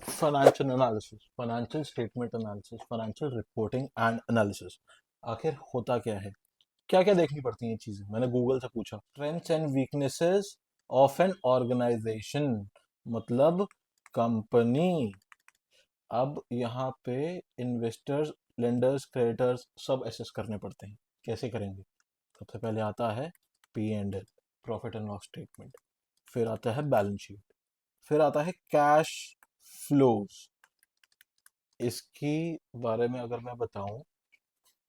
Financial analysis, financial statement analysis, financial reporting and analysis आखिर होता क्या है? क्या क्या देखनी पड़ती हैं ये चीजें? मैंने गूगल से पूछा। Strengths and weaknesses of an organization, मतलब कंपनी। अब यहाँ पे इन्वेस्टर्स, लेंडर्स, क्रेडिटर्स सब एसेस करने पड़ते हैं। कैसे करेंगे? सबसे पहले आता है P and L, profit and loss statement. फिर आता है बैलेंस शीट। फिर आता है कैश फ्लोज। इसकी बारे में अगर मैं बताऊं,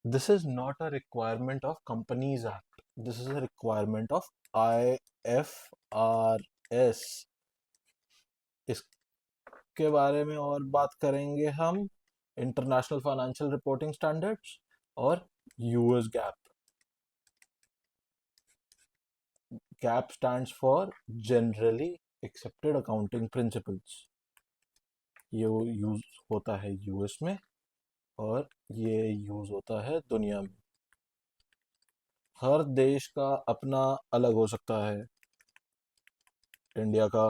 this is not a requirement of companies act, this is a requirement of IFRS। इसके बारे में और बात करेंगे हम, इंटरनेशनल फाइनेंशियल रिपोर्टिंग स्टैंडर्ड्स और US gap. Gap stands for generally accepted accounting principles. ये यूज होता है यूएस में और ये यूज होता है दुनिया में। हर देश का अपना अलग हो सकता है। इंडिया का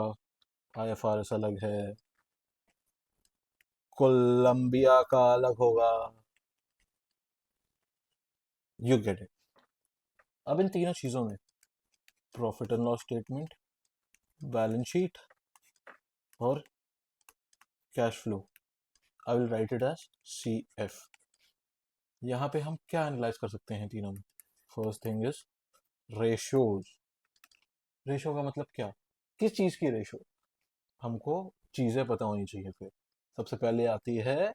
IFRS अलग है, कोलंबिया का अलग होगा। You get it. अब इन तीनों चीजों में, profit and loss statement, balance sheet और cash flow, I will write it as CF। यहाँ पे हम क्या एनालाइज कर सकते हैं तीनों में? First thing is ratios. Ratio का मतलब क्या? किस चीज की रेशो? हमको चीजें पता होनी चाहिए। फिर सबसे पहले आती है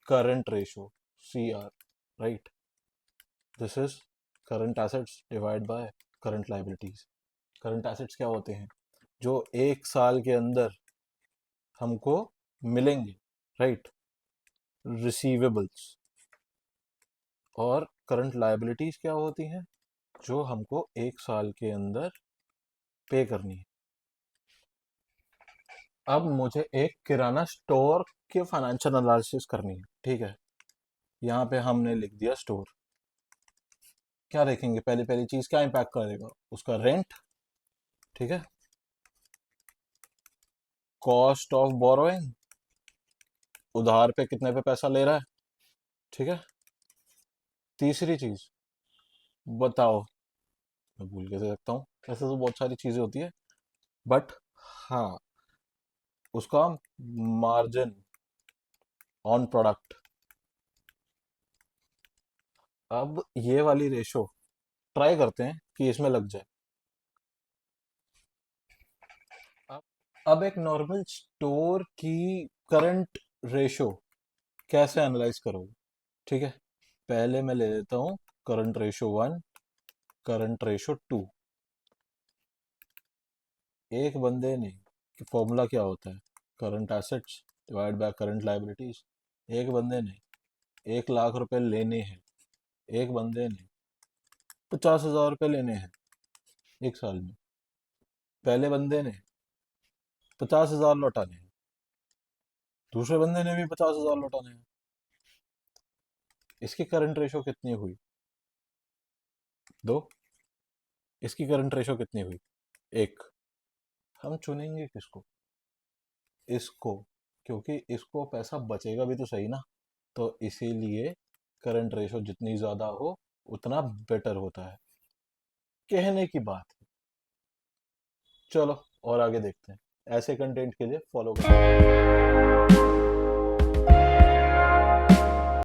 current ratio, CR, right? This is current assets divide by current liabilities. Current assets क्या होते हैं? जो एक साल के अंदर हमको मिलेंगे, राइट? रिसीवेबल्स। और करंट लाइबिलिटीज क्या होती हैं? जो हमको एक साल के अंदर पे करनी है। अब मुझे एक किराना स्टोर के फाइनेंशियल एनालिसिस करनी है, ठीक है? यहाँ पे हमने लिख दिया स्टोर। क्या देखेंगे? पहली पहली चीज क्या इम्पैक्ट करेगा? उसका रेंट, ठीक है? कॉस्ट ऑफ बोरोइंग, उधार पे कितने पे पैसा ले रहा है, ठीक है? तीसरी चीज बताओ, मैं भूल कैसे सकता हूँ, ऐसे तो बहुत सारी चीजें होती है, बट हाँ, उसका मार्जिन ऑन प्रोडक्ट। अब ये वाली रेशो ट्राई करते हैं कि इसमें लग जाए। अब अब एक नॉर्मल स्टोर की करंट रेशो कैसे एनालाइज करोगे? ठीक है, पहले मैं ले लेता हूँ करंट रेशो 1, करंट रेशो 2। एक बंदे ने, फॉर्मूला क्या होता है? Current assets divide by current liabilities. एक बंदे ने 1 लाख रुपए लेने हैं, एक बंदे ने 50,000 रुपये लेने हैं एक साल में। पहले बंदे ने 50,000 लौटाने हैं, दूसरे बंदे ने भी 50,000 लौटाने हैं। इसकी करंट रेशो कितनी हुई? 2। इसकी करंट रेशो कितनी हुई? 1। हम चुनेंगे किसको? इसको, क्योंकि इसको पैसा बचेगा भी तो सही ना। तो इसीलिए करंट रेशो जितनी ज़्यादा हो उतना बेटर होता है, कहने की बात है। चलो और आगे देखते हैं। ऐसे कंटेंट के लिए फॉलो करें।